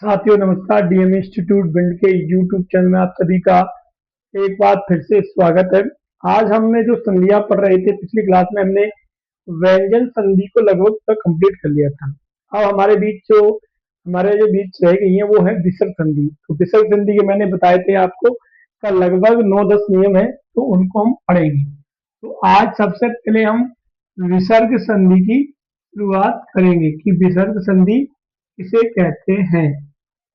साथियों नमस्कार। DM institute Bhind के यूट्यूब चैनल में आप सभी का एक बार फिर से स्वागत है। आज हमने जो संधियां पढ़ रहे थे, पिछली क्लास में हमने व्यंजन संधि को लगभग तक कंप्लीट कर लिया था। अब हमारे जो बीच रह गई है वो है विसर्ग संधि। तो विसर्ग संधि के मैंने बताए थे आपको का लगभग 9-10 नियम है, तो उनको हम पढ़ेंगे। तो आज सबसे पहले हम विसर्ग संधि की शुरुआत करेंगे कि विसर्ग संधि किसे कहते हैं,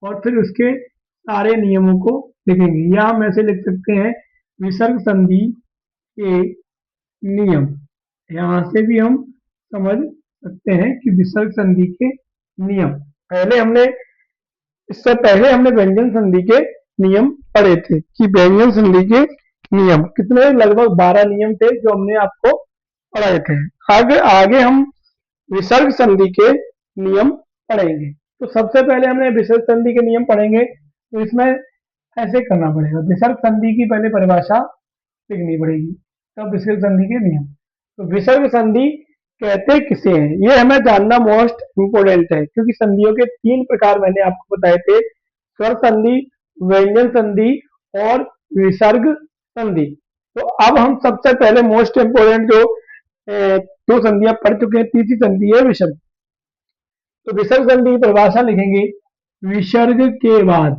और फिर उसके सारे नियमों को लिखेंगे। या हम ऐसे लिख सकते हैं विसर्ग संधि के नियम। यहाँ से भी हम समझ सकते हैं कि विसर्ग संधि के नियम। इससे पहले हमने व्यंजन संधि के नियम पढ़े थे कि व्यंजन संधि के नियम कितने, लगभग 12 नियम थे जो हमने आपको पढ़ाए थे। आगे आगे हम विसर्ग संधि के नियम पढ़ेंगे। तो सबसे पहले हमने विसर्ग संधि के नियम पढ़ेंगे। तो इसमें ऐसे करना पड़ेगा, विसर्ग संधि की पहले परिभाषा लिखनी पड़ेगी, तब विसर्ग संधि के नियम। तो विसर्ग संधि कहते किसे हैं, ये हमें जानना मोस्ट इंपोर्टेंट है, क्योंकि संधियों के 3 प्रकार मैंने आपको बताए थे: स्वर संधि, व्यंजन संधि और विसर्ग संधि। तो अब हम सबसे पहले मोस्ट इंपोर्टेंट जो 2 संधियां पढ़ चुके हैं, तीसरी संधि है विसर्ग। तो विसर्ग संधि की परिभाषा लिखेंगे विसर्ग के बाद।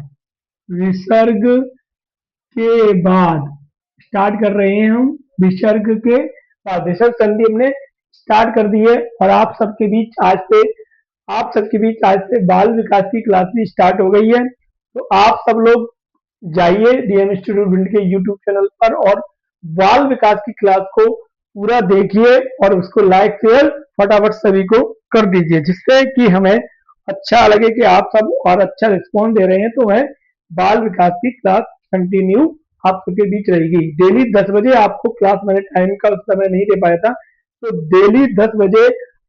विसर्ग के बाद स्टार्ट कर रहे हैं हम, विसर्ग के बाद विसर्ग संधि हमने स्टार्ट कर दी है। और आप सबके बीच आज से बाल विकास की क्लास भी स्टार्ट हो गई है। तो आप सब लोग जाइए डीएम इंस्टीट्यूट भिंड के यूट्यूब चैनल पर और बाल विकास की क्लास को पूरा देखिए और उसको लाइक शेयर फटाफट सभी को कर दीजिए, जिससे कि हमें अच्छा लगे कि आप सब और अच्छा रिस्पॉन्स दे रहे हैं। तो मैं बाल विकास की क्लास कंटिन्यू आप सबके बीच रहेगी। डेली 10 बजे आपको क्लास, मैंने टाइम का उस समय नहीं दे पाया था, तो डेली 10 बजे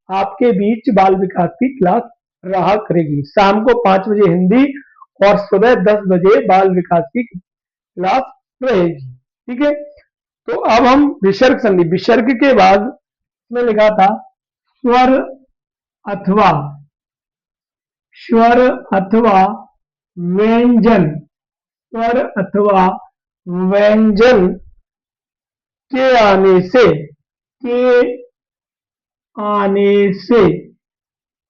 आपके बीच बाल विकास की क्लास रहा करेगी। शाम को 5 बजे हिंदी और सुबह 10 बजे बाल विकास की क्लास रहेगी। ठीक है। तो अब हम विसर्ग संधि, विसर्ग के बाद में लिखा था स्वर अथवा स्वर अथवा व्यंजन। स्वर अथवा व्यंजन के आने से के आने से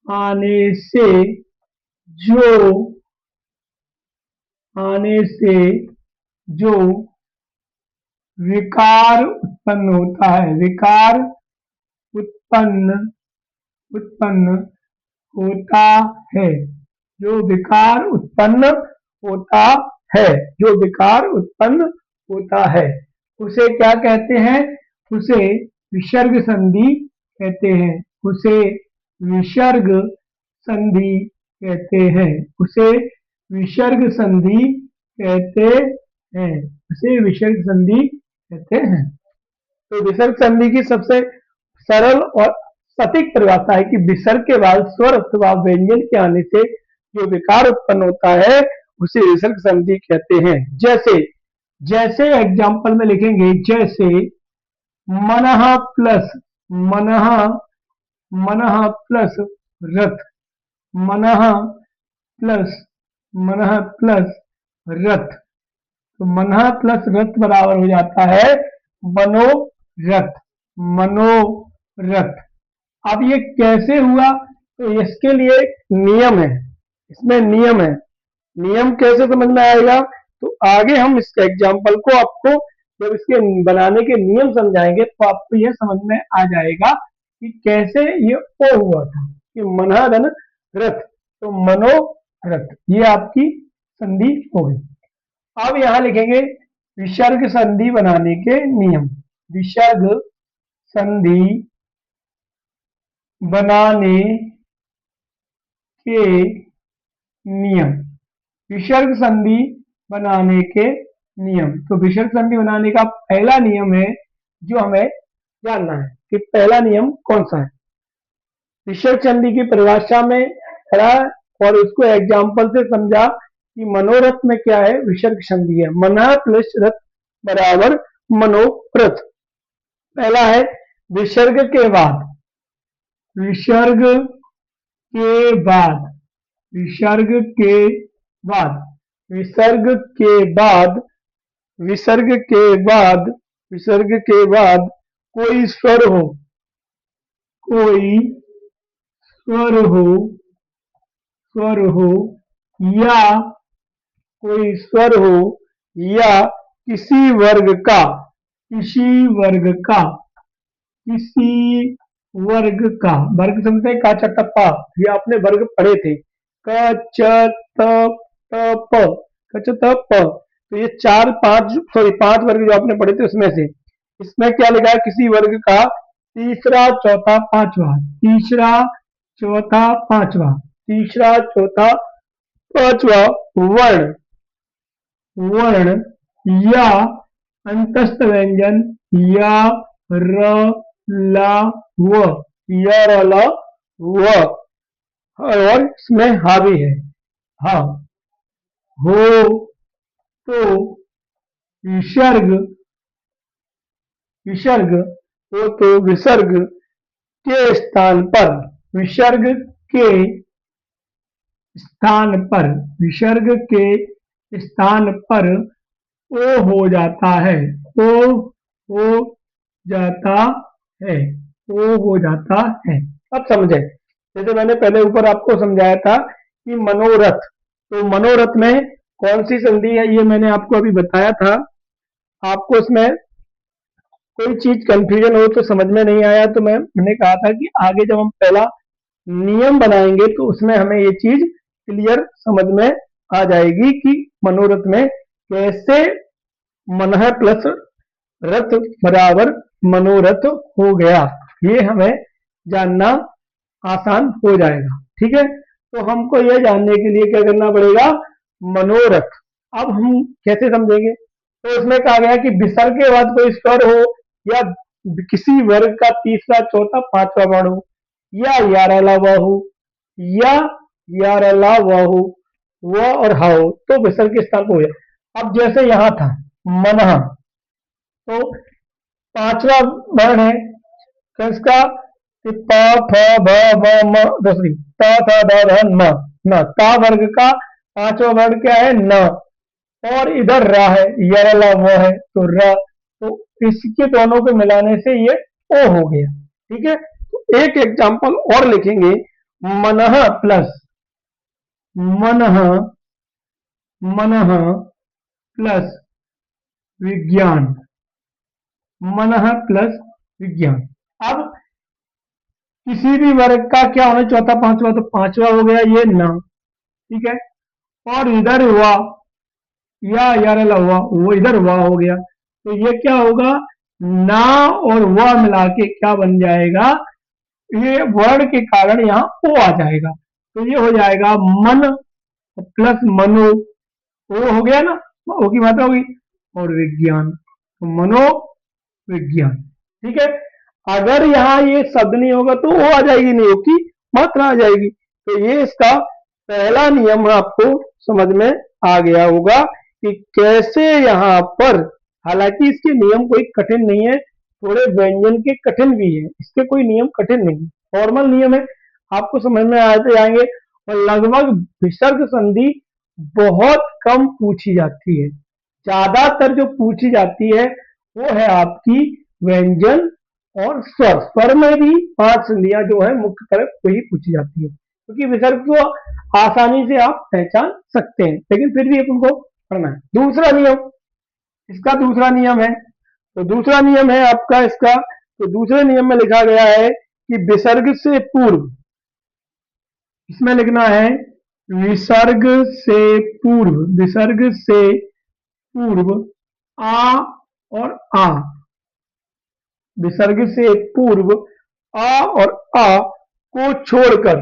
आने से जो आने से जो विकार उत्पन्न होता है, विकार उत्पन्न उत्पन्न होता है, जो विकार उत्पन्न होता है, जो विकार उत्पन्न होता है, उसे क्या कहते हैं? उसे विसर्ग संधि कहते हैं। उसे विसर्ग संधि कहते हैं। उसे विसर्ग संधि कहते हैं। उसे विसर्ग संधि कहते हैं। तो विसर्ग संधि की सबसे सरल और सटीक परिभाषा है कि विसर्ग के बाद स्वर अथवा व्यंजन के आने से जो विकार उत्पन्न होता है उसे विसर्ग संधि कहते हैं। जैसे जैसे एग्जाम्पल में लिखेंगे, जैसे मनः प्लस मनः मनः प्लस रथ, मनः मनः प्लस रथ। तो मनः प्लस रथ बराबर हो जाता है मनोरथ, मनोरथ। अब ये कैसे हुआ? तो इसके लिए नियम है, इसमें नियम है। नियम कैसे समझ में आएगा? तो आगे हम इस एग्जाम्पल को आपको जब इसके बनाने के नियम समझाएंगे तो आपको यह समझ में आ जाएगा कि कैसे ये ओ हुआ था कि मनोधन रथ। तो मनोरथ ये आपकी संधि हो गई। अब यहां लिखेंगे विसर्ग संधि बनाने के नियम। विसर्ग संधि बनाने के नियम। विसर्ग संधि बनाने के नियम। तो विसर्ग संधि बनाने का पहला नियम है जो हमें जानना है कि पहला नियम कौन सा है। विसर्ग संधि की परिभाषा में पढ़ा और उसको एग्जाम्पल से समझा कि मनोरथ में क्या है, विसर्ग संधि है। मनः प्लस रथ बराबर मनोरथ। पहला है विसर्ग के बाद, विसर्ग के बाद विसर्ग के बाद, विसर्ग के बाद, विसर्ग के बाद, विसर्ग के बाद कोई स्वर हो, कोई स्वर हो, स्वर हो, या कोई स्वर हो, या किसी वर्ग का, किसी वर्ग का, किसी वर्ग का, वर्ग समझते हैं, का च ट प, ये आपने वर्ग पढ़े थे, क च त प, क च त प, तो ये चार पांच सॉरी पांच वर्ग जो आपने पढ़े थे उसमें से, इसमें क्या लिखा है, किसी वर्ग का तीसरा चौथा पांचवा, तीसरा चौथा पांचवा, तीसरा चौथा पांचवा वर्ण, वर्ण या अंतस्थ व्यंजन, या र ला व, या र ला व, और इसमें हा भी है, हा, हो तो विसर्ग, विसर्ग हो तो विसर्ग के स्थान पर, विसर्ग के स्थान पर, विसर्ग के स्थान पर ओ हो जाता है, ओ हो जाता है, ओ हो जाता है। अब समझे, जैसे मैंने पहले ऊपर आपको समझाया था कि मनोरथ, तो मनोरथ में कौन सी संधि है ये मैंने आपको अभी बताया था। आपको इसमें कोई चीज कंफ्यूजन हो तो समझ में नहीं आया तो मैंने कहा था कि आगे जब हम पहला नियम बनाएंगे तो उसमें हमें ये चीज क्लियर समझ में आ जाएगी कि मनोरथ में कैसे मनः प्लस रथ बराबर मनोरथ हो गया, ये हमें जानना आसान हो जाएगा। ठीक है, तो हमको यह जानने के लिए क्या करना पड़ेगा, मनोरथ। अब हम कैसे समझेंगे, तो उसमें कहा गया कि विसर्ग के बाद कोई स्वर हो, या किसी वर्ग का तीसरा चौथा पांचवा वर्ण हो, या यारला वह हो, या यारला वह हो, व और हा हो, तो विसर्ग के स्थान पर हो जाए। अब जैसे यहां था मनः, तो पांचवा वर्ण है, तो इसका प फ भ भ म दूसरी त थ द ध न, न ता वर्ग का पांचवा वर्ण क्या है, न, और इधर रा है, यरला वो है, तो र, तो इसके दोनों को मिलाने से ये ओ हो गया। ठीक है, तो एक एग्जांपल और लिखेंगे, मनः प्लस, मनः, मनः प्लस विज्ञान, मनः प्लस विज्ञान। अब किसी भी वर्ग का क्या होना, चौथा पांचवा, तो पांचवा हो गया ये न, ठीक है, और इधर हुआ या यार हुआ, वो इधर हुआ हो गया, तो ये क्या होगा, ना और वह मिला के क्या बन जाएगा, ये वर्ण के कारण यहाँ ओ आ जाएगा, तो ये हो जाएगा मन प्लस मनो, ओ हो गया ना, ओ की मात्रा होगी, और विज्ञान, तो मनो विज्ञान। ठीक है, अगर यहाँ ये शब्द नहीं होगा तो वो आ जाएगी, नहीं होगी मात्रा आ जाएगी। तो ये इसका पहला नियम आपको समझ में आ गया होगा कि कैसे यहाँ पर, हालांकि इसके नियम कोई कठिन नहीं है, थोड़े व्यंजन के कठिन भी है, इसके कोई नियम कठिन नहीं, फॉर्मल नियम है, आपको समझ में आते जाएंगे। और लगभग विसर्ग संधि बहुत कम पूछी जाती है, ज्यादातर जो पूछी जाती है वो है आपकी व्यंजन और स्वर, स्वर में भी पांच संधियां जो है मुख्य तरफ वही पूछी जाती है, क्योंकि विसर्ग को आसानी से आप पहचान सकते हैं, लेकिन फिर भी उनको पढ़ना है। दूसरा नियम, इसका दूसरा नियम है, तो दूसरा नियम है आपका इसका, तो दूसरे नियम में लिखा गया है कि विसर्ग से पूर्व, इसमें लिखना है विसर्ग से पूर्व, विसर्ग से पूर्व आ और आ, विसर्ग से पूर्व आ और आ को छोड़कर,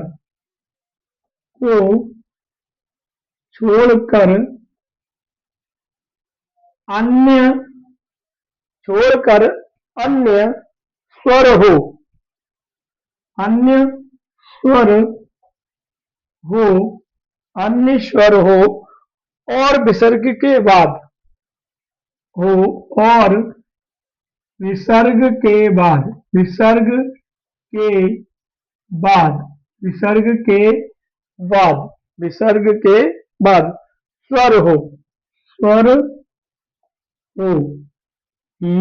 को छोड़कर अन्य, छोड़कर अन्य स्वर हो, अन्य स्वर हो, अन्य स्वर हो, और विसर्ग के बाद हो, और विसर्ग के बाद, विसर्ग के बाद, विसर्ग के बाद विसर्ग के बाद स्वर हो, स्वर हो,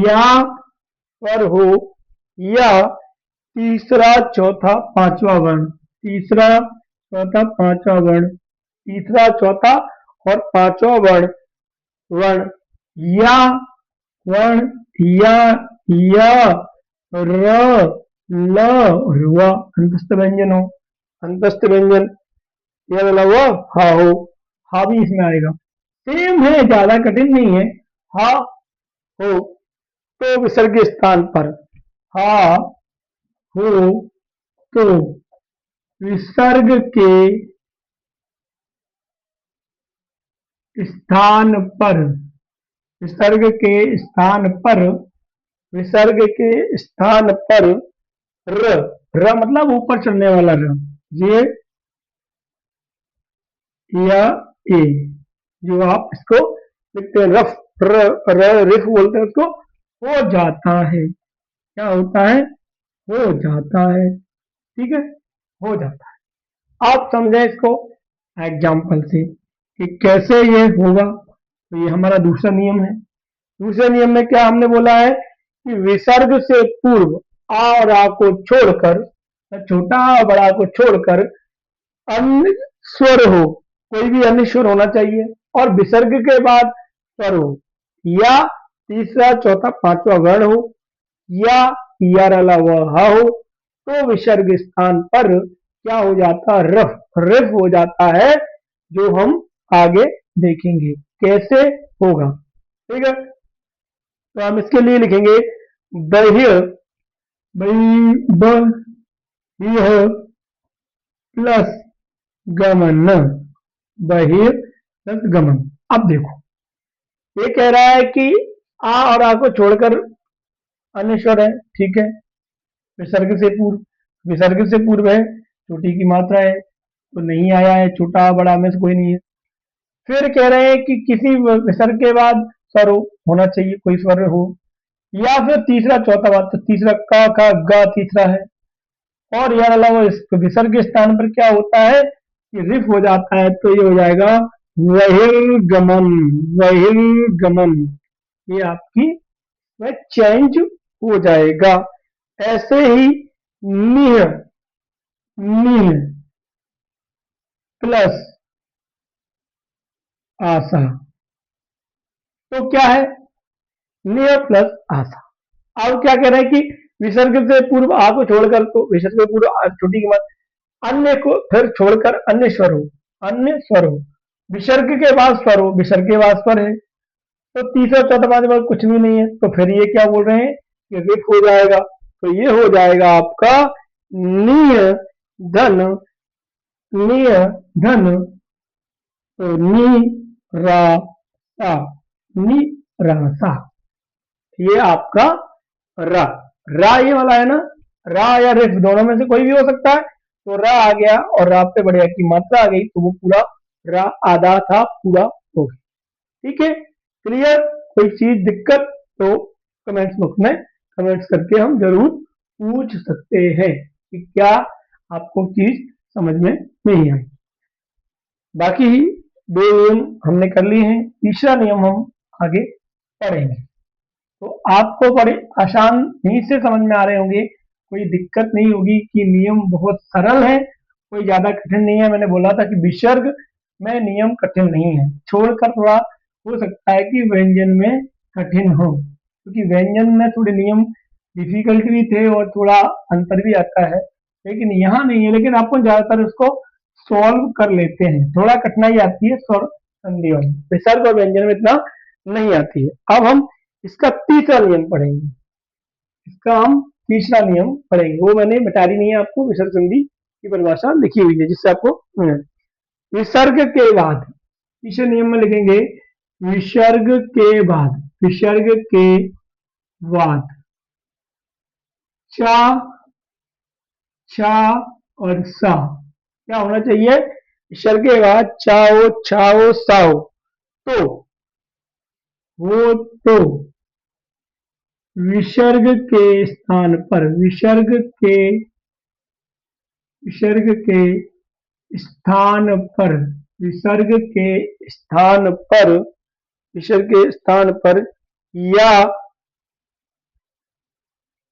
या स्वर हो, या तीसरा चौथा पांचवा वर्ण, तीसरा चौथा पांचवा वर्ण, तीसरा चौथा और पांचवा वर्ण, वर्ण या वर्ण, या, या, र, ल, रुआ अंतस्थ व्यंजन हो, अंतस्थ व्यंजन, यह वाला हुआ हा हो, हा भी इसमें आएगा। सेम है, ज्यादा कठिन नहीं है। हा हो तो विसर्ग के स्थान पर, हा हो तो विसर्ग के स्थान पर, विसर्ग के स्थान पर, विसर्ग के स्थान पर र, र मतलब ऊपर चढ़ने वाला र, ये या ए, जो आप इसको लिखते हैं रफ, रिफ बोलते हैं उसको, हो जाता है। क्या होता है? हो जाता है। ठीक है, हो जाता है। आप समझे इसको एग्जाम्पल से कि कैसे ये होगा। तो ये हमारा दूसरा नियम है। दूसरे नियम में क्या हमने बोला है कि विसर्ग से पूर्व आ और आ को छोड़कर, छोटा और बड़ा को छोड़कर अन्य स्वर हो, कोई भी अन्य स्वर होना चाहिए, और विसर्ग के बाद स्वर हो, या तीसरा चौथा पांचवा वर्ण हो, या रला हुआ हा हो, तो विसर्ग स्थान पर क्या हो जाता है? रफ, रिफ हो जाता है, जो हम आगे देखेंगे कैसे होगा। ठीक है, तो हम इसके लिए लिखेंगे बहिर, प्लस गमन, बहिर प्लस गमन। अब देखो, ये कह रहा है कि आ और आ को छोड़कर अन्य स्वर है, ठीक है, विसर्ग से पूर्व, विसर्ग से पूर्व है, छोटी की मात्रा है तो नहीं आया है, छोटा बड़ा में से कोई नहीं है। फिर कह रहे हैं कि किसी विसर्ग के बाद स्वर होना चाहिए, कोई स्वर हो, या फिर तीसरा चौथा बात, तो तीसरा का गा तीसरा है, और यार अलावा इस विसर्ग के स्थान पर क्या होता है कि रिफ हो जाता है, तो ये हो जाएगा वहिर्गमन, वहिर्गमन, ये आपकी वह चेंज हो जाएगा। ऐसे ही निह, निह प्लस आशा, तो क्या है? निह प्लस आशा। अब क्या कह रहे हैं कि विसर्ग से पूर्व आ को छोड़कर, तो विसर्ग से पूर्व छोटी की बात, अन्य को फिर छोड़कर अन्य स्वर हो, अन्य स्वर हो, विसर्ग के बाद स्वर हो, विसर्ग के बाद स्वर है, तो तीसरा चौथा पांचवा बाद कुछ भी नहीं है, तो फिर ये क्या बोल रहे हैं कि रिफ हो जाएगा। तो ये हो जाएगा आपका निय धन, निय धन, तो नी रा सा, नी रा सा, ये आपका रा, रा ये वाला है ना, रा या रिफ दोनों में से कोई भी हो सकता है, तो रा आ गया और रा पे बढ़िया की मात्रा आ गई, तो वो पूरा रा आधा था पूरा हो गया। ठीक है, क्लियर? कोई चीज दिक्कत तो कमेंट्स बॉक्स में कमेंट्स करके हम जरूर पूछ सकते हैं कि क्या आपको चीज समझ में नहीं आई। बाकी दो नियम हमने कर लिए हैं, तीसरा नियम हम आगे पढ़ेंगे। तो आपको बड़े आसान नहीं से समझ में आ रहे होंगे, कोई दिक्कत नहीं होगी कि नियम बहुत सरल है, कोई ज्यादा कठिन नहीं है। मैंने बोला था कि विसर्ग में नियम कठिन नहीं है, छोड़कर थोड़ा हो सकता है कि व्यंजन में कठिन हो, क्योंकि व्यंजन में थोड़े नियम डिफिकल्ट भी थे और थोड़ा अंतर भी आता है, लेकिन यहाँ नहीं है। लेकिन अपन ज्यादातर उसको सॉल्व कर लेते हैं, थोड़ा कठिनाई आती है स्वर संधियों में, विसर्ग और व्यंजन में इतना नहीं आती है। अब हम इसका तीसरा नियम पढ़ेंगे, इसका हम तीसरा नियम पढ़ेंगे, वो मैंने बता दी नहीं है आपको, विसर्ग संधि की परिभाषा लिखी हुई है जिससे आपको विसर्ग के बाद, तीसरे नियम में लिखेंगे विसर्ग के बाद, विसर्ग के बाद चा, छा और सा क्या होना चाहिए? विसर्ग के बाद चाओ छाओ साओ, तो वो तो विसर्ग के स्थान पर, विसर्ग के स्थान पर, विसर्ग के स्थान पर, विसर्ग के स्थान पर या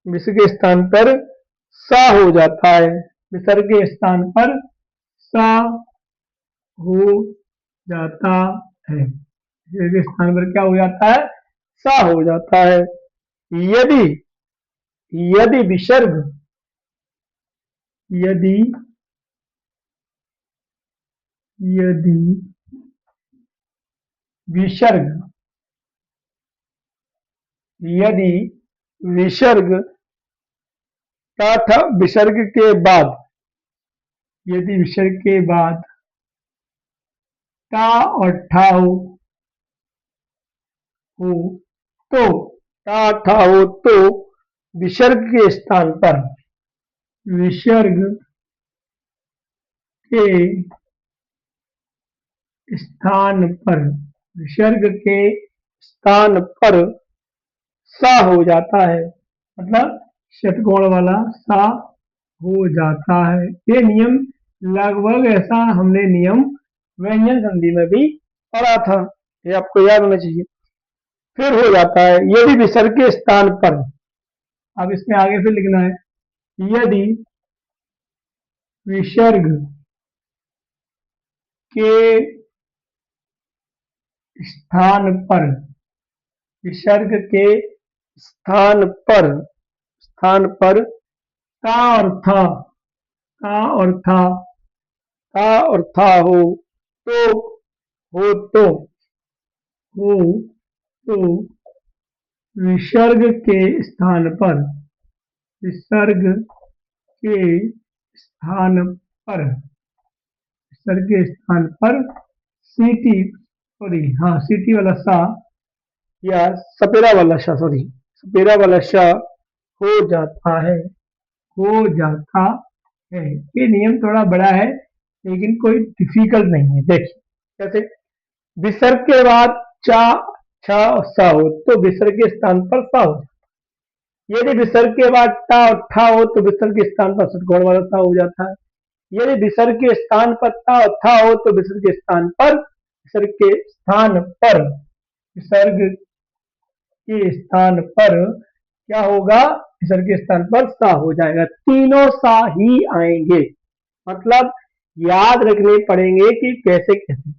विसर्ग के स्थान पर सा हो जाता है। विसर्ग के स्थान पर सा हो जाता है। विसर्ग के स्थान पर क्या हो जाता है? सा हो जाता है। यदि यदि विसर्ग यदि यदि विसर्ग यदि विसर्ग तथा विसर्ग के बाद, यदि विसर्ग के बाद टा और ठा हो तो, टा ठा हो तो विसर्ग के स्थान पर, विसर्ग के स्थान पर, विसर्ग के स्थान पर सा हो जाता है। मतलब षटकोण वाला सा हो जाता है। ये नियम लगभग ऐसा हमने नियम व्यंजन संधि में भी पढ़ा था, ये आपको याद होना चाहिए। फिर हो जाता है यदि विसर्ग के स्थान पर, अब इसमें आगे फिर लिखना है यदि विसर्ग के स्थान पर, विसर्ग के स्थान पर, स्थान पर का और था, का और था, का और था तो हो तो हो तो विसर्ग के स्थान पर, विसर्ग के स्थान पर, विसर्ग के स्थान पर सीटी, सॉरी हाँ सीटी वाला सा या सपेरा वाला सा, सॉरी सपेरा वाला सा हो जाता है, हो जाता है। ये नियम थोड़ा बड़ा है लेकिन कोई डिफिकल्ट नहीं है। देखिए कैसे, विसर्ग के बाद चा छा और सा हो तो विसर्ग के स्थान पर सा हो। यदि विसर्ग के बाद टा और ठा हो तो विसर्ग के स्थान पर षटकोण वाला सा हो जाता है। यदि विसर्ग के स्थान पर ता और था हो तो विसर्ग के स्थान पर, विसर्ग के स्थान पर, विसर्ग के स्थान पर क्या होगा? विसर्ग के स्थान पर सा हो जाएगा। तीनों सा ही आएंगे, मतलब याद रखने पड़ेंगे कि कैसे कैसे।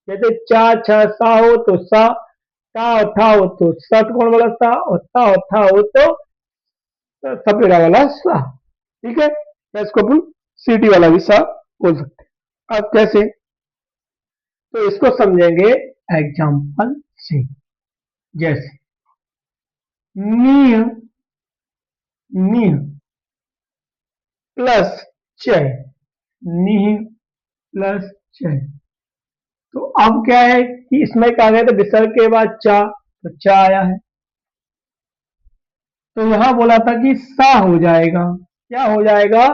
जैसे चा छा सा हो तो सा, ता और था हो तो षटकोण वाला सा, और ता और था हो तो सपेरा वाला सा। ठीक है, या इसको अपन सीटी वाला भी सा बोल सकते हैं। अब कैसे, तो इसको समझेंगे एग्जाम्पल से। जैसे निय, निह प्लस चय, निह प्लस चय। तो अब क्या है कि इसमें क्या गया था, विसर्ग के बाद चा, तो चा आया है। तो यहां बोला था कि सा हो जाएगा, क्या हो जाएगा?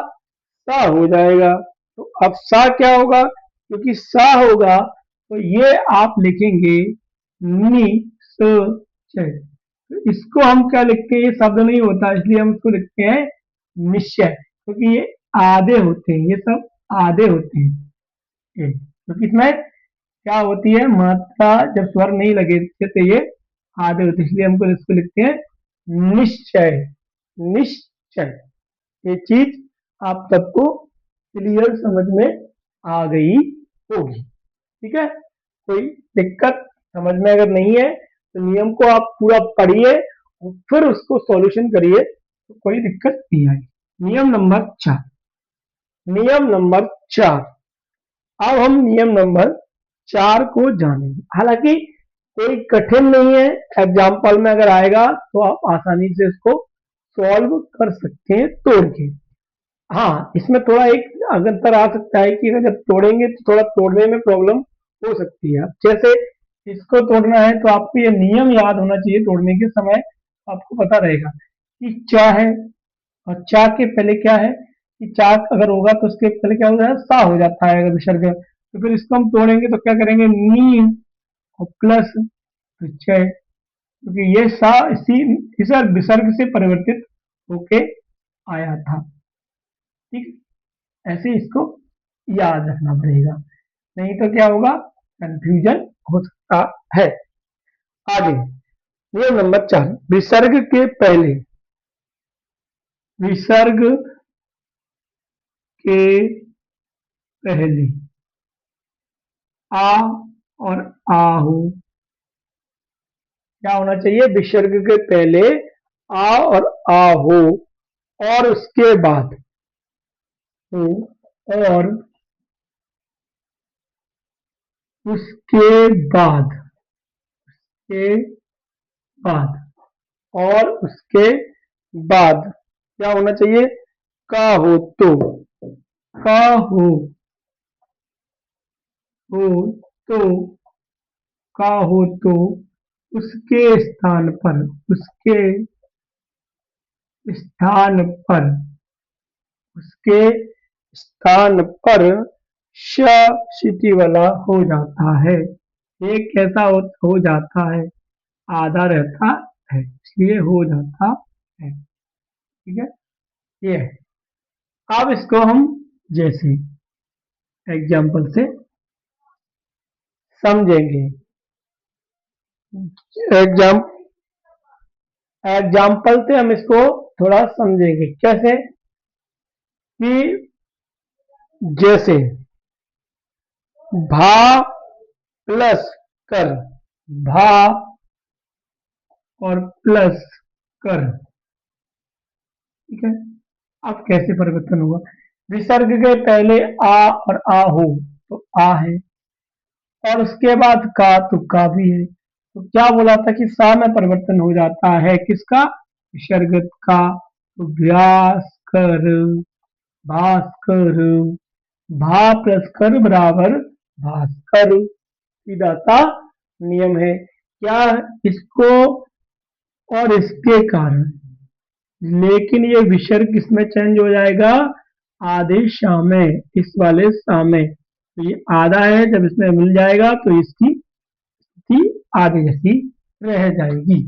सा हो जाएगा। तो अब सा क्या होगा? क्योंकि सा होगा तो ये आप लिखेंगे नि स च। तो इसको हम क्या लिखते हैं, ये शब्द नहीं होता इसलिए हम इसको लिखते हैं निश्चय, क्योंकि ये आधे होते हैं, ये सब आधे होते हैं। क्योंकि इसमें क्या होती है, मात्रा जब स्वर नहीं लगे तो ये आधे होते हैं, इसलिए हमको इसको लिखते हैं निश्चय, निश्चय। ये चीज आप सबको क्लियर समझ में आ गई होगी। ठीक है, कोई दिक्कत समझ में अगर नहीं है तो नियम को आप पूरा पढ़िए और फिर उसको सॉल्यूशन करिए, तो कोई दिक्कत नहीं आएगी। नियम नंबर 4, नियम नंबर 4। अब हम नियम नंबर 4 को जानेंगे। हालांकि कोई कठिन नहीं है, एग्जाम्पल में अगर आएगा तो आप आसानी से इसको सॉल्व कर सकते हैं तोड़ के। हाँ, इसमें थोड़ा एक अंतर आ सकता है कि अगर जब तोड़ेंगे तो थोड़ा तोड़ने में प्रॉब्लम हो सकती है। जैसे इसको तोड़ना है तो आपको ये नियम याद होना चाहिए, तोड़ने के समय आपको पता रहेगा कि चा है और चा के पहले क्या है, कि चा अगर होगा तो उसके पहले क्या होगा, सा हो जाता है अगर विसर्ग है। तो फिर इसको हम तोड़ेंगे तो क्या करेंगे, नी और प्लस चय, क्योंकि ये सा इसी विसर्ग से परिवर्तित होके आया था। ठीक, ऐसे इसको याद रखना पड़ेगा, नहीं तो क्या होगा, कंफ्यूजन हो सकता है। आगे नियम नंबर 4, विसर्ग के पहले, विसर्ग के पहले आ और आ हो, क्या होना चाहिए, विसर्ग के पहले आ और आ हो, और उसके बाद हो, और उसके बाद, के बाद, और उसके बाद क्या होना चाहिए, का हो तो, का हो तो, का हो तो, उसके स्थान पर, उसके स्थान पर, उसके स्थान पर श सिटी वाला हो जाता है। ये कैसा हो जाता है, आधा रहता है, इसलिए हो जाता है। ठीक है, ये है। अब इसको हम जैसे एग्जाम्पल से समझेंगे। एग्जाम एग्जाम्पल से हम इसको थोड़ा समझेंगे, कैसे कि जैसे भा प्लस कर, भा और प्लस कर, ठीक है। अब कैसे परिवर्तन होगा, विसर्ग के पहले आ और आ हो तो आ है, और उसके बाद का तो का भी है। तो क्या बोला था कि सा में परिवर्तन हो जाता है, किसका, विसर्ग का। तो व्यास कर, भास्कर, भा प्लस कर बराबर भास्कर, सीधा सा नियम है। क्या, इसको और इसके कारण, लेकिन ये विसर्ग किसमें चेंज हो जाएगा, आधे शा में, इस वाले शा में। तो ये आधा है, जब इसमें मिल जाएगा तो इसकी स्थिति आधे जैसी रह जाएगी।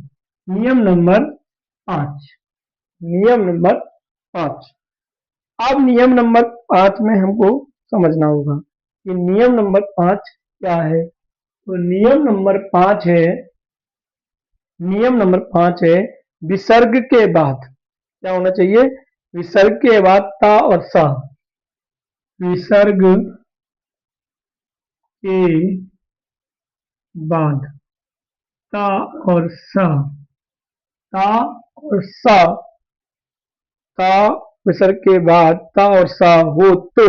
नियम नंबर 5, नियम नंबर 5। अब नियम नंबर 5 में हमको समझना होगा कि नियम नंबर 5 क्या है। तो नियम नंबर 5 है, विसर्ग के बाद क्या होना चाहिए, विसर्ग के बाद ता और सा, विसर्ग के बाद ता और सा, ता और सा, ता विसर्ग के बाद ता और सा हो तो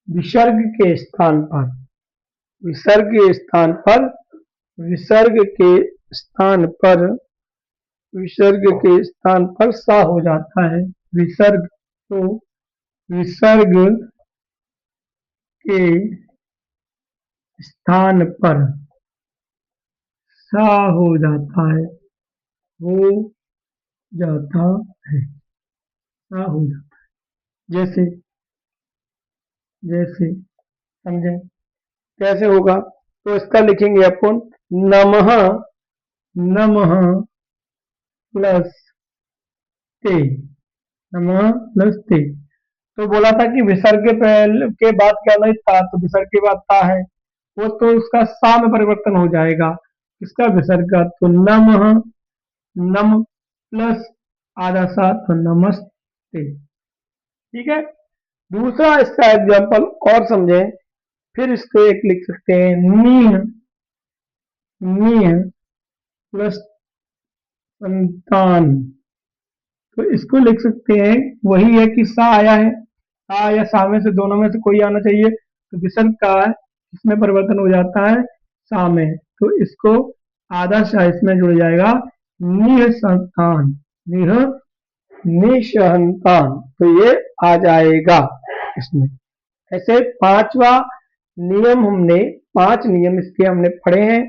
विसर्ग के स्थान पर, विसर्ग के स्थान पर, विसर्ग के स्थान पर, विसर्ग के स्थान पर सा हो जाता है। विसर्ग, तो विसर्ग के स्थान पर सा हो जाता है, हो जाता है, सा हो जाता है। जैसे, जैसे समझे कैसे होगा, तो इसका लिखेंगे अपन नमः, नमः प्लस ते, नमः प्लस ते। तो बोला था कि विसर्ग के पहले के बाद क्या नहीं था, तो विसर्ग के बाद था है, वो तो उसका सा में परिवर्तन हो जाएगा, इसका विसर्ग का, तो नमः, नम प्लस आधा सा, तो नमस्ते। ठीक है, दूसरा इसका एग्जांपल और समझें, फिर इसको एक लिख सकते हैं, नीह, नीह प्लस संतान। तो इसको लिख सकते हैं, वही है कि सा आया है, सा या सा में से दोनों में से कोई आना चाहिए, तो विसर्ग का है, इसमें परिवर्तन हो जाता है सा में, तो इसको आधा सा इसमें जुड़ जाएगा, निह संतान, निह निसंतान, तो ये आ जाएगा इसमें। ऐसे पांचवा नियम, हमने 5 नियम इसके हमने पढ़े हैं।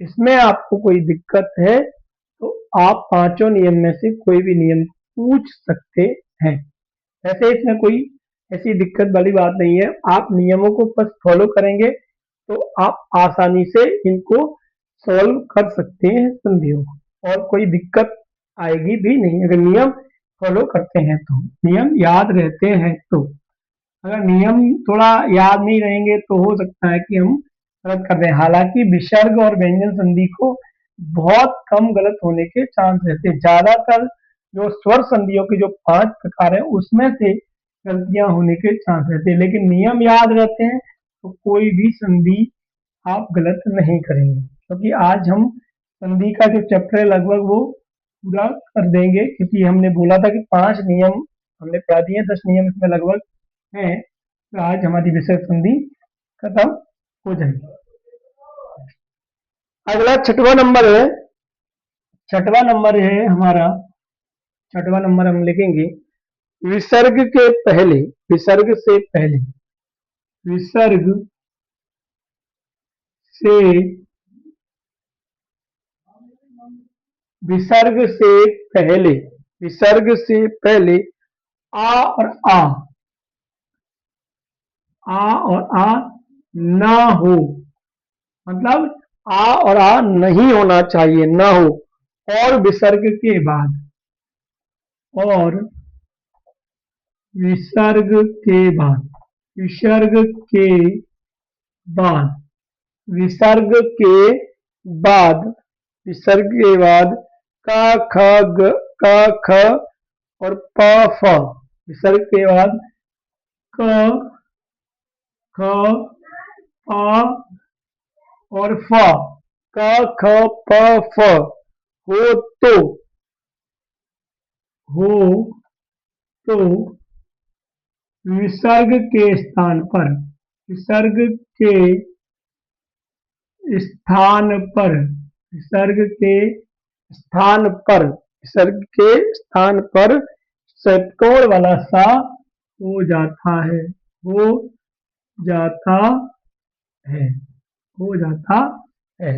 इसमें आपको कोई दिक्कत है तो आप पांचों नियम में से कोई भी नियम पूछ सकते हैं। ऐसे इसमें कोई ऐसी दिक्कत वाली बात नहीं है, आप नियमों को बस फॉलो करेंगे तो आप आसानी से इनको सॉल्व कर सकते हैं संधियों को, और कोई दिक्कत आएगी भी नहीं। अगर नियम फॉलो करते हैं तो, नियम याद रहते हैं तो। अगर नियम थोड़ा याद नहीं रहेंगे तो हो सकता है कि हम गलत कर दें। हालांकि विसर्ग और व्यंजन संधि को बहुत कम गलत होने के चांस रहते हैं। ज्यादातर जो स्वर संधियों के जो 5 प्रकार है उसमें से गलतियां होने के चांस रहते हैं, लेकिन नियम याद रहते हैं तो कोई भी संधि आप गलत नहीं करेंगे। क्योंकि आज हम संधि का जो चैप्टर है लगभग वो पूरा कर देंगे, क्योंकि हमने बोला था कि 5 नियम हमने पढ़ा दिए, 10 नियम इसमें लगभग हैं। तो आज हमारी विषय संधि खत्म हो जाएगी। अगला छठवां नंबर है हमारा। छठवां नंबर हम लिखेंगे विसर्ग के पहले, विसर्ग से पहले, विसर्ग से, विसर्ग से पहले, विसर्ग से पहले आ और आ ना हो, मतलब आ और आ नहीं होना चाहिए, ना हो। और विसर्ग के बाद, और विसर्ग के बाद, विसर्ग के बाद, विसर्ग के बाद, विसर्ग के बाद का ख ग का ख और प फ, विसर्ग के बाद क ख प और फ, क ख प फ, हो तो, हो तो विसर्ग के स्थान पर, विसर्ग के स्थान पर, विसर्ग के स्थान पर, विसर्ग के स्थान पर षटकोण वाला सा हो जाता है, हो जाता है, हो जाता है।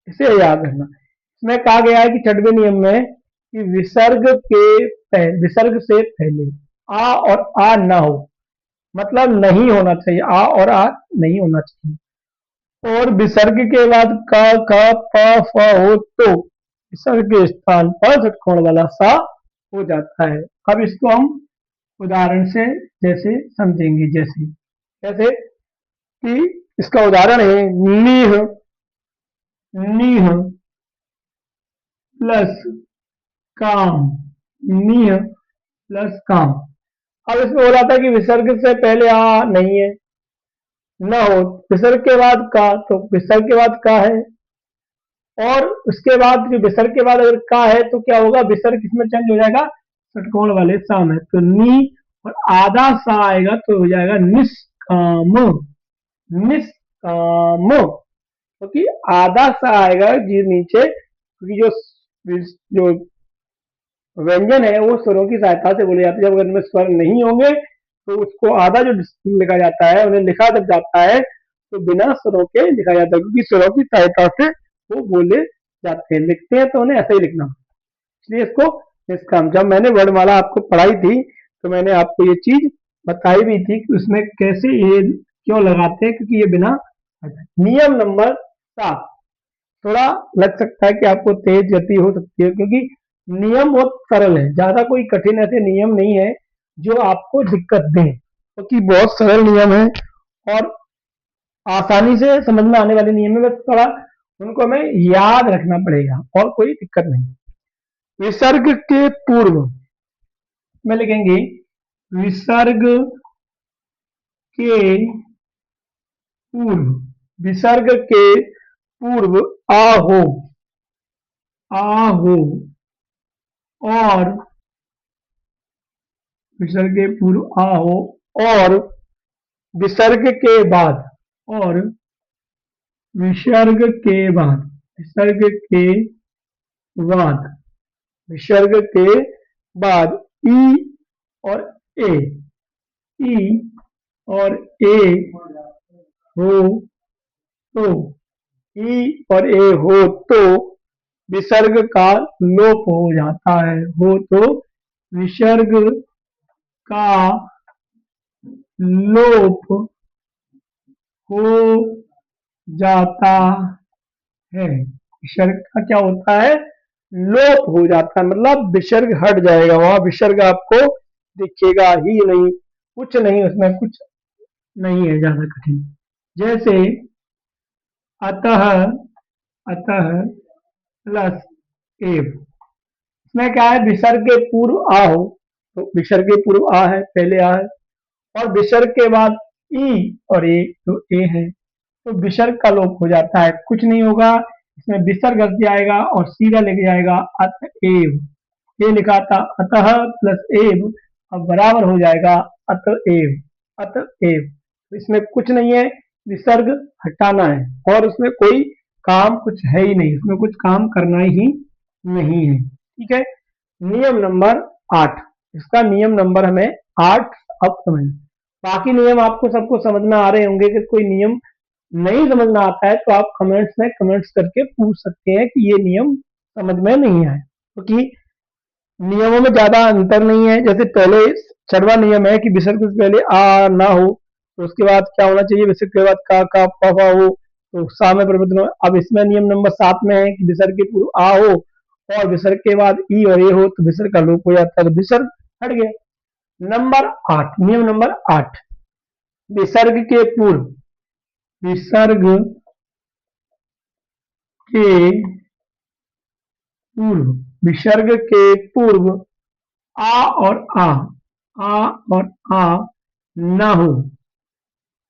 इसे याद रखना। इसमें कहा गया है कि छठवें नियम में कि विसर्ग से पहले आ और आ ना हो, मतलब नहीं होना चाहिए, आ और आ नहीं होना चाहिए। और विसर्ग के बाद क ख प फ हो तो विसर्ग के स्थान पर षटकोण वाला सा हो जाता है। अब इसको हम उदाहरण से जैसे समझेंगे, जैसे जैसे कि इसका उदाहरण है नीह, नीह प्लस काम, नीह प्लस काम। अब इसमें बोला था कि विसर्ग से पहले आ नहीं है, न हो, विसर्ग के बाद का, तो विसर्ग के बाद का है, और उसके बाद जो विसर्ग के बाद अगर का है तो क्या होगा, विसर्ग किसमें चेंज हो जाएगा, षटकोण वाले सा में। तो नी और आधा सा आएगा तो हो जाएगा निष्काम, निष्काम। क्योंकि आधा सा आएगा जी नीचे, क्योंकि जो व्यंजन है वो स्वरों की सहायता से बोले जाते हैं। जब उनमें स्वर नहीं होंगे तो उसको आधा जो लिखा जाता है, उन्हें लिखा जब जाता है तो बिना स्वरों के लिखा जाता है, क्योंकि स्वरों की सहायता से वो बोले जाते हैं। लिखते हैं तो उन्हें ऐसे ही लिखना, इसलिए इसको निष्काम। जब मैंने वर्णमाला आपको पढ़ाई थी तो मैंने आपको ये चीज बताई भी थी कि उसमें कैसे ये क्यों लगाते हैं, क्योंकि ये बिना। नियम नंबर 7, थोड़ा लग सकता है कि आपको तेज गति हो सकती है, क्योंकि नियम बहुत सरल है, ज्यादा कोई कठिन ऐसे नियम नहीं है जो आपको दिक्कत दें, क्योंकि बहुत सरल नियम है और आसानी से समझ में आने वाले नियम है। बस थोड़ा उनको हमें याद रखना पड़ेगा और कोई दिक्कत नहीं। विसर्ग के पूर्व में लिखेंगे विसर्ग के पूर्व, विसर्ग के पूर्व आ हो, आ हो, और विसर्ग के पूर्व आ हो, और विसर्ग के बाद, और विसर्ग के बाद, विसर्ग के बाद, विसर्ग के बाद ई और ए, ई और ए हो तो, ई और ए हो तो विसर्ग का लोप हो जाता है, हो तो विसर्ग का लोप हो जाता है। विसर्ग का क्या होता है, लोप हो जाता है, मतलब विसर्ग हट जाएगा, वहां विसर्ग आपको दिखेगा ही नहीं, कुछ नहीं, उसमें कुछ नहीं है ज्यादा कठिन। जैसे अतः, अतः प्लस एव, इसमें क्या है, विसर्ग के पूर्व आ हो, तो विसर्ग के पूर्व आ है, पहले आ है, और विसर्ग के बाद ई और ए, तो ए है, तो विसर्ग का लोप हो जाता है, कुछ नहीं होगा, इसमें विसर्ग हट जाएगा और सीधा लेके जाएगा अतएव, ये लिखा था अतः प्लस एव, अब बराबर हो जाएगा अतएव, अतएव, तो इसमें कुछ नहीं है, विसर्ग हटाना है, और उसमें कोई काम कुछ है ही नहीं, उसमें कुछ काम करना ही नहीं है, ठीक है। नियम नंबर 8, इसका नियम नंबर हमें 8 अब समझ, बाकी नियम आपको सबको समझ में आ रहे होंगे, कि कोई नियम नहीं समझ में आता है तो आप कमेंट्स में कमेंट्स करके पूछ सकते हैं कि ये नियम समझ में नहीं आए, क्योंकि नियमों में ज्यादा अंतर नहीं है। जैसे पहले 6वां नियम है कि विसर्ग से पहले आ ना हो, तो उसके बाद क्या होना चाहिए, विसर्ग के बाद का फा हो, तो सा में परिवर्तन हो। अब इसमें नियम नंबर 7 में है कि विसर्ग के पूर्व आ हो और विसर्ग के बाद ई और ए हो, तो विसर्ग का लोप हो जाता है, तो विसर्ग हट गया। नंबर 8, नियम नंबर 8, विसर्ग के पूर्व, विसर्ग के पूर्व, विसर्ग के पूर्व आ और आ और आ ना हो,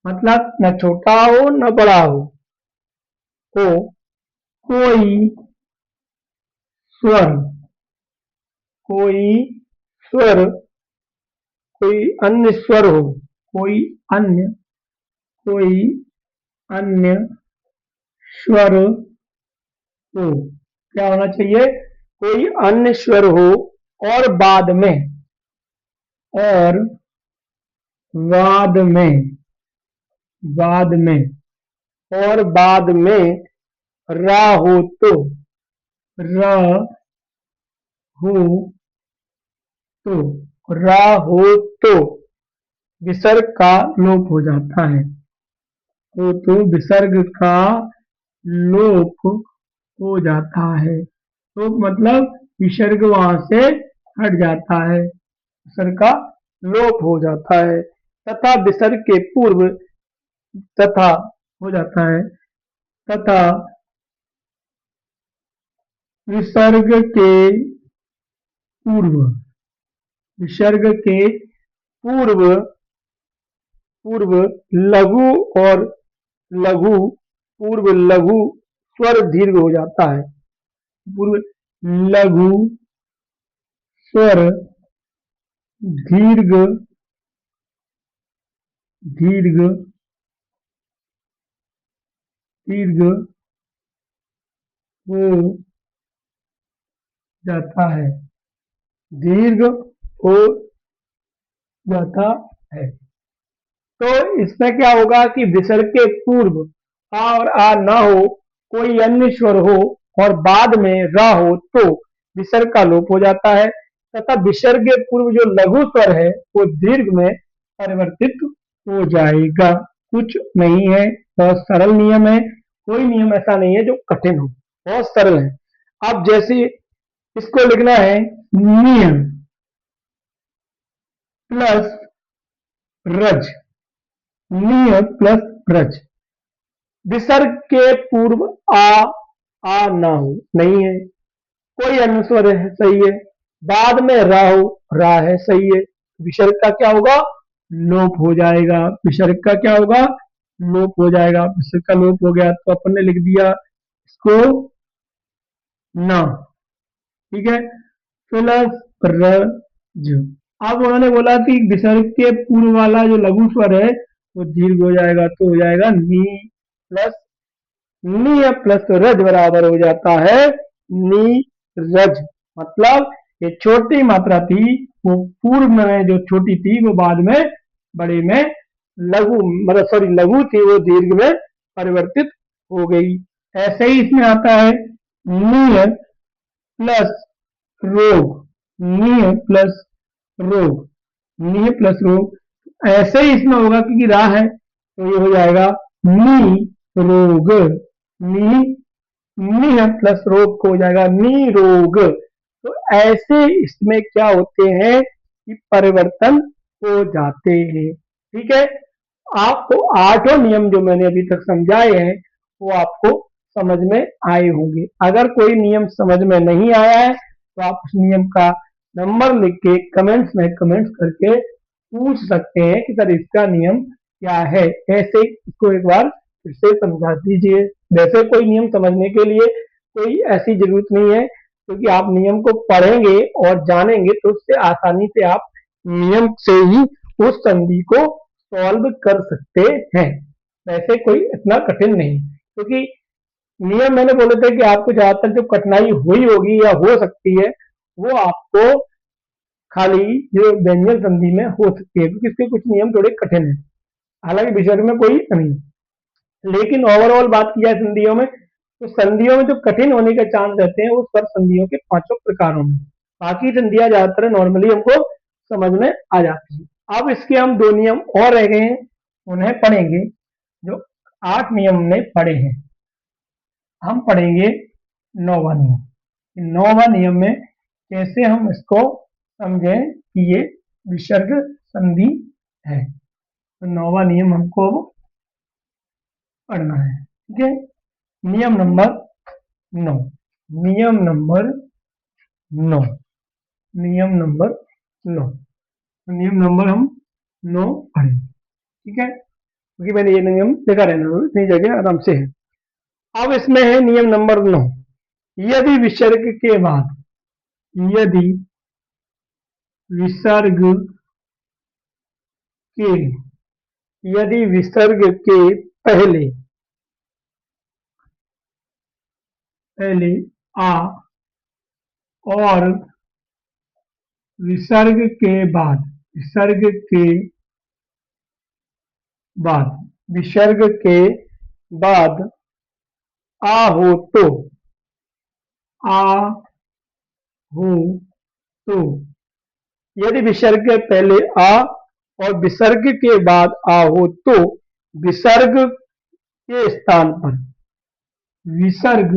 मतलब न छोटा हो न बड़ा हो कोई स्वर, कोई स्वर, कोई अन्य स्वर हो, कोई अन्य, कोई अन्य स्वर हो, क्या होना चाहिए, कोई अन्य स्वर हो, और बाद में, और बाद में, बाद में, और बाद में रा हो तो, रा हो तो, रा हो तो विसर्ग का लोप हो जाता है, तो विसर्ग का लोप हो जाता है, तो मतलब विसर्ग वहां से हट जाता है, विसर्ग का लोप हो जाता है, तथा विसर्ग के पूर्व, तथा हो जाता है, तथा विसर्ग के पूर्व, विसर्ग के पूर्व, पूर्व लघु और लघु, पूर्व लघु स्वर दीर्घ हो जाता है, पूर्व लघु स्वर दीर्घ, दीर्घ, दीर्घ हो जाता है, दीर्घ हो जाता है, तो इसमें क्या होगा कि विसर्ग के पूर्व आ और आ ना हो, कोई अन्य स्वर हो, और बाद में रा हो, तो विसर्ग का लोप हो जाता है, तथा विसर्ग के पूर्व जो लघु स्वर है वो दीर्घ में परिवर्तित हो जाएगा, कुछ नहीं है, बहुत सरल नियम है, कोई नियम ऐसा नहीं है जो कठिन हो, बहुत सरल है। अब जैसे इसको लिखना है, नियम प्लस रज, नियम प्लस रज, विसर्ग के पूर्व आ ना हो, नहीं है, कोई अन्य स्वर है, सही है, बाद में रा हो, रा है, सही है, विसर्ग का क्या होगा, लोप हो जाएगा, विसर्ग का क्या होगा, लोप हो जाएगा, विसर्ग का लोप हो गया तो अपन ने लिख दिया इसको ना, ठीक है, प्लस रज, अब उन्होंने बोला कि विसर्ग के पूर्व वाला जो लघु स्वर है वो दीर्घ हो जाएगा, तो हो जाएगा नी प्लस, नी प्लस रज बराबर हो जाता है नी रज, मतलब ये छोटी मात्रा थी, वो पूर्व में जो छोटी थी वो बाद में बड़े में लघु, मतलब सॉरी लघु थी वो दीर्घ में परिवर्तित हो गई। ऐसे ही इसमें आता है निय प्लस रोग, निय प्लस रोग, निय प्लस रोग, ऐसे ही इसमें होगा क्योंकि राह है, तो ये हो जाएगा नी रोग, नी नियम प्लस रोग को हो जाएगा निरोग। तो ऐसे इसमें क्या होते हैं कि परिवर्तन हो जाते हैं। ठीक है, आपको आठों नियम जो मैंने अभी तक समझाए हैं वो आपको समझ में आए होंगे। अगर कोई नियम समझ में नहीं आया है तो आप उस नियम का नंबर लिख के कमेंट्स में कमेंट्स करके पूछ सकते हैं कि सर इसका नियम क्या है। ऐसे इसको एक बार फिर से समझा दीजिए। वैसे कोई नियम समझने के लिए कोई ऐसी जरूरत नहीं है, क्योंकि आप नियम को पढ़ेंगे और जानेंगे तो उससे आसानी से आप नियम से ही उस संधि को सॉल्व कर सकते हैं। वैसे कोई इतना कठिन नहीं, क्योंकि नियम मैंने बोले थे कि आपको ज्यादातर जो कठिनाई हुई होगी या हो सकती है वो आपको खाली जो व्यंजन संधि में हो सकती है, क्योंकि इसके कुछ नियम थोड़े कठिन है। हालांकि विसर्ग में कोई नहीं, लेकिन ओवरऑल बात की जाए संधियों में तो संधियों में जो कठिन होने के चांस रहते हैं वो स्वर संधियों के पांचों प्रकारों में। बाकी संधियां ज्यादातर नॉर्मली हमको समझ में आ जाती है। अब इसके हम दो नियम और रह गए हैं, उन्हें पढ़ेंगे। जो 8 नियम हमने पढ़े हैं, हम पढ़ेंगे 9वां नियम। 9वां नियम में कैसे हम इसको समझें कि ये विसर्ग संधि है। तो 9वां नियम हमको पढ़ना है। ठीक है, नियम नंबर 9। नियम नंबर 9। नियम नंबर 9। नियम नंबर हम 9 पढ़ें। ठीक है, क्योंकि मैंने ये नियम देखा रहना इतनी जगह आराम से है। अब इसमें है नियम नंबर 9। यदि विसर्ग के बाद, यदि विसर्ग के, यदि विसर्ग के पहले पहले आ और विसर्ग के बाद, विसर्ग के बाद, विसर्ग के बाद आ हो तो, आ हो तो, यदि विसर्ग के पहले आ और विसर्ग के बाद आ हो तो विसर्ग के स्थान पर, विसर्ग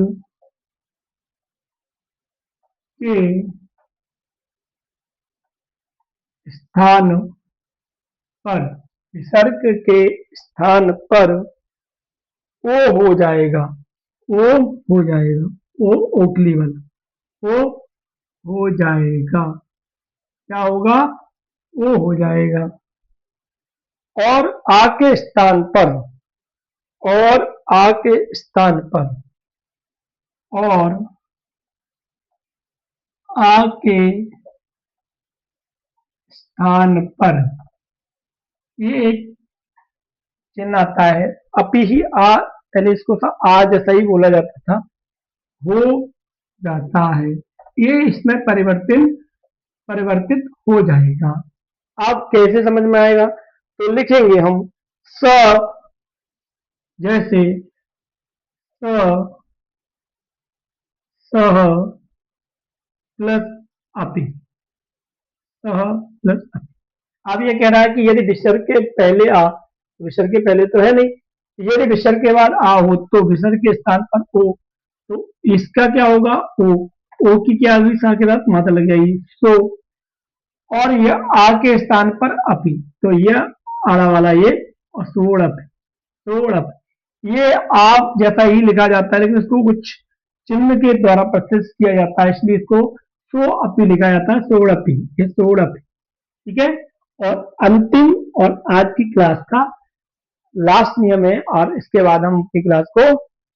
के स्थान पर, विसर्ग के स्थान पर ओ हो जाएगा। ओ हो जाएगा, ओ ओखली वाला ओ हो जाएगा। क्या होगा? ओ हो जाएगा। और आ के स्थान पर, और आ के स्थान पर, और आ के स्थान पर ये एक चिन्ह आता है अपी ही आ, पहले इसको आ जैसा ही बोला जाता था, हो जाता है। ये इसमें परिवर्तित परिवर्तित हो जाएगा। आप कैसे समझ में आएगा? तो लिखेंगे हम स, जैसे स, सह प्लस अपि, सह प्लस अपि। अब ये कह रहा है कि यदि विसर्ग के पहले आ, विसर्ग के पहले तो है नहीं, यदि विसर्ग के बाद आ हो तो विसर्ग के स्थान पर ओ, तो इसका क्या होगा? ओ, ओ की क्या हुई सा के साथ मात्रा लग जाएगी सो, और यह आ के स्थान पर अपी, तो यह आड़ा वाला ये और सोड़प, सोड़प, ये आप जैसा ही लिखा जाता है, लेकिन इसको कुछ चिन्ह के द्वारा प्रस्तुत किया जाता है, इसलिए इसको सो अपी लिखा जाता है, सोड़पी, ये सोड़प। ठीक है, और अंतिम और आज की क्लास का लास्ट नियम है, और इसके बाद हम अपनी क्लास को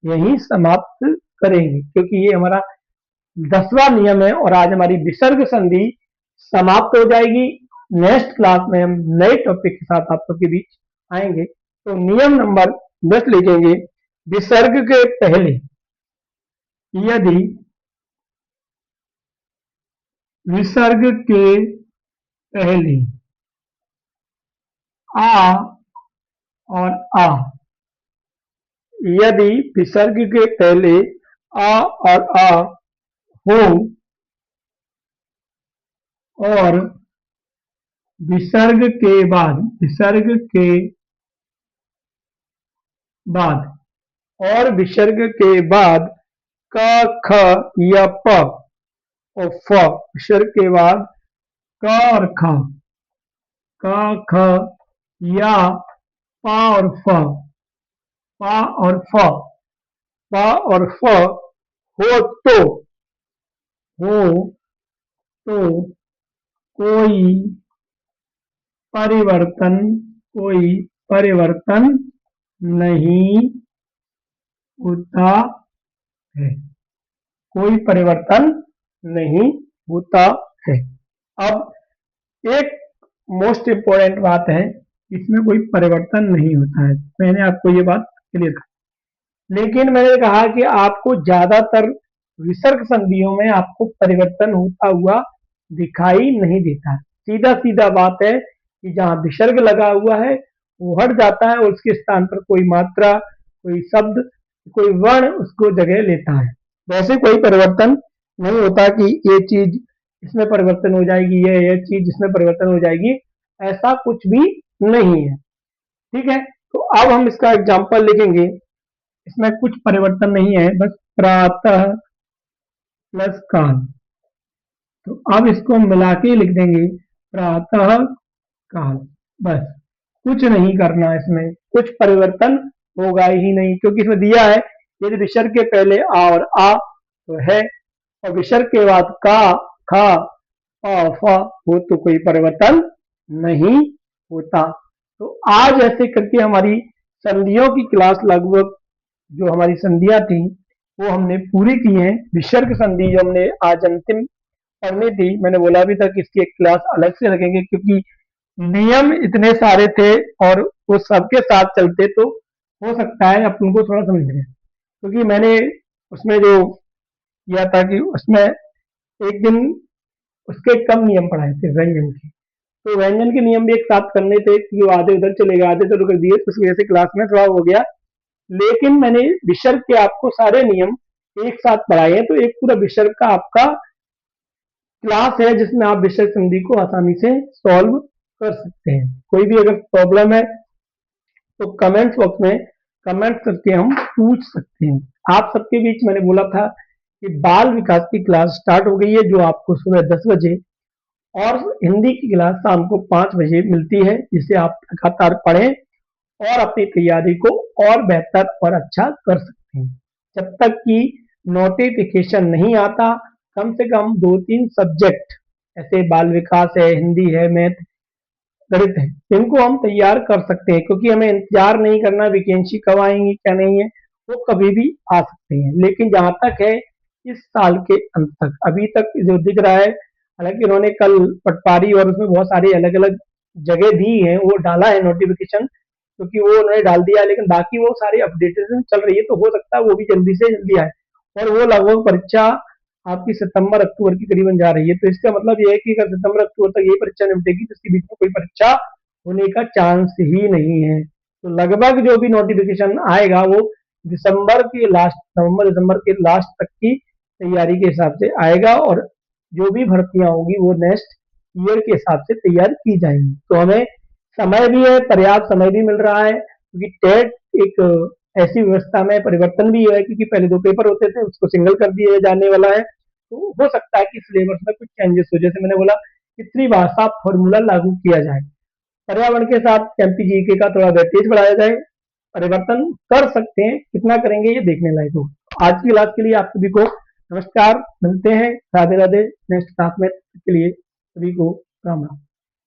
यहीं समाप्त करेंगे, क्योंकि ये हमारा 10वां नियम है और आज हमारी विसर्ग संधि समाप्त हो जाएगी। नेक्स्ट क्लास में हम नए टॉपिक के साथ आप सबके बीच आएंगे। तो नियम नंबर 10 लिखेंगे, विसर्ग के पहले, यदि विसर्ग के पहले आ और आ, यदि विसर्ग के पहले आ और आ हो और विसर्ग के बाद, विसर्ग के बाद, और विसर्ग के बाद क ख या प और फ, विसर्ग के बाद क और ख, क ख या प और फ, प और फ, प और फ, हो तो, हो तो कोई परिवर्तन, कोई परिवर्तन नहीं होता है, कोई परिवर्तन नहीं होता है। अब एक मोस्ट इंपॉर्टेंट बात है, इसमें कोई परिवर्तन नहीं होता है, मैंने आपको ये बात क्लियर कर, लेकिन मैंने कहा कि आपको ज्यादातर विसर्ग संधियों में आपको परिवर्तन होता हुआ दिखाई नहीं देता। सीधा सीधा बात है कि जहां विसर्ग लगा हुआ है वो हट जाता है और उसके स्थान पर कोई मात्रा, कोई शब्द, कोई वर्ण उसको जगह लेता है। वैसे कोई परिवर्तन नहीं होता कि ये चीज इसमें परिवर्तन हो जाएगी, ये चीज इसमें परिवर्तन हो जाएगी, ऐसा कुछ भी नहीं है। ठीक है, तो अब हम इसका एग्जाम्पल लिखेंगे। इसमें कुछ परिवर्तन नहीं है, बस प्रातः प्लस काल। तो अब इसको मिला के लिख देंगे प्रातः काल, बस कुछ नहीं करना, इसमें कुछ परिवर्तन होगा ही नहीं, क्योंकि इसमें दिया है यदि विसर्ग के पहले आ और आ तो है, और विसर्ग के बाद का, खा, फ हो तो कोई परिवर्तन नहीं होता। तो आज ऐसे करके हमारी संधियों की क्लास लगभग, जो हमारी संधियां थी वो हमने पूरी की हैं। विसर्ग संधि जो हमने आज अंतिम पढ़नी थी, मैंने बोला भी था कि इसकी एक क्लास अलग से रखेंगे, क्योंकि नियम इतने सारे थे और वो सबके साथ चलते तो हो सकता है अपन को थोड़ा समझ में, क्योंकि मैंने उसमें जो किया था कि उसमें एक दिन उसके कम नियम पढ़ाए थे व्यंजन के, तो व्यंजन के नियम भी एक साथ करने थे, कि वो आधे उधर चले गए, आधे तो कर दिए, तो उस वजह से क्लास में थोड़ा हो गया। लेकिन मैंने विसर्ग के आपको सारे नियम एक साथ पढ़ाए हैं, तो एक पूरा विसर्ग का आपका क्लास है जिसमें आप विसर्ग संधि को आसानी से सॉल्व कर सकते हैं। कोई भी अगर प्रॉब्लम है तो कमेंट्स बॉक्स में कमेंट करके हम पूछ सकते हैं। आप सबके बीच मैंने बोला था कि बाल विकास की क्लास स्टार्ट हो गई है, जो आपको सुबह 10 बजे और हिंदी की क्लास शाम को 5 बजे मिलती है, जिसे आप लगातार पढ़ें और अपनी तैयारी को और बेहतर और अच्छा कर सकते हैं। जब तक कि नोटिफिकेशन नहीं आता, कम से कम 2-3 सब्जेक्ट ऐसे बाल विकास है, हिंदी है, मैथ, गणित है, इनको हम तैयार कर सकते हैं, क्योंकि हमें इंतजार नहीं करना वैकेंसी कब आएंगी क्या नहीं है, वो कभी भी आ सकते हैं। लेकिन जहां तक है इस साल के अंत तक, अभी तक जो दिख रहा है, हालांकि उन्होंने कल पटवारी और उसमें बहुत सारी अलग अलग जगह दी है, वो डाला है नोटिफिकेशन, क्योंकि वो उन्होंने डाल दिया है, लेकिन बाकी वो सारी अपडेटेशन चल रही है, तो हो सकता है वो भी जल्दी से जल्दी आए। और वो लगभग परीक्षा आपकी सितंबर अक्टूबर की करीबन जा रही है, तो इसका मतलब ये है कि अगर सितंबर अक्टूबर तक यही परीक्षा निपटेगी तो इसके बीच में कोई परीक्षा होने का चांस ही नहीं है। तो लगभग जो भी नोटिफिकेशन आएगा वो दिसंबर के लास्ट, नवंबर दिसंबर के लास्ट तक की तैयारी के हिसाब से आएगा, और जो भी भर्तियां होंगी वो नेक्स्ट ईयर के हिसाब से तैयार की जाएंगी। तो हमें समय भी है, पर्याप्त समय भी मिल रहा है, क्योंकि टेट एक ऐसी व्यवस्था में परिवर्तन भी है, क्योंकि पहले 2 पेपर होते थे उसको सिंगल कर दिया जाने वाला है, तो हो सकता है कि सिलेबस में कुछ चेंजेस हो, जैसे मैंने बोला कि त्रिभाषा फॉर्मूला लागू किया जाए, पर्यावरण के साथ एमपीजीके का थोड़ा वेटेज बढ़ाया जाए, परिवर्तन कर सकते हैं, कितना करेंगे ये देखने लायक हो। आज की क्लास के लिए आप सभी को नमस्कार, मिलते हैं, राधे राधे नेक्स्ट क्लास में, के लिए सभी को राम राम।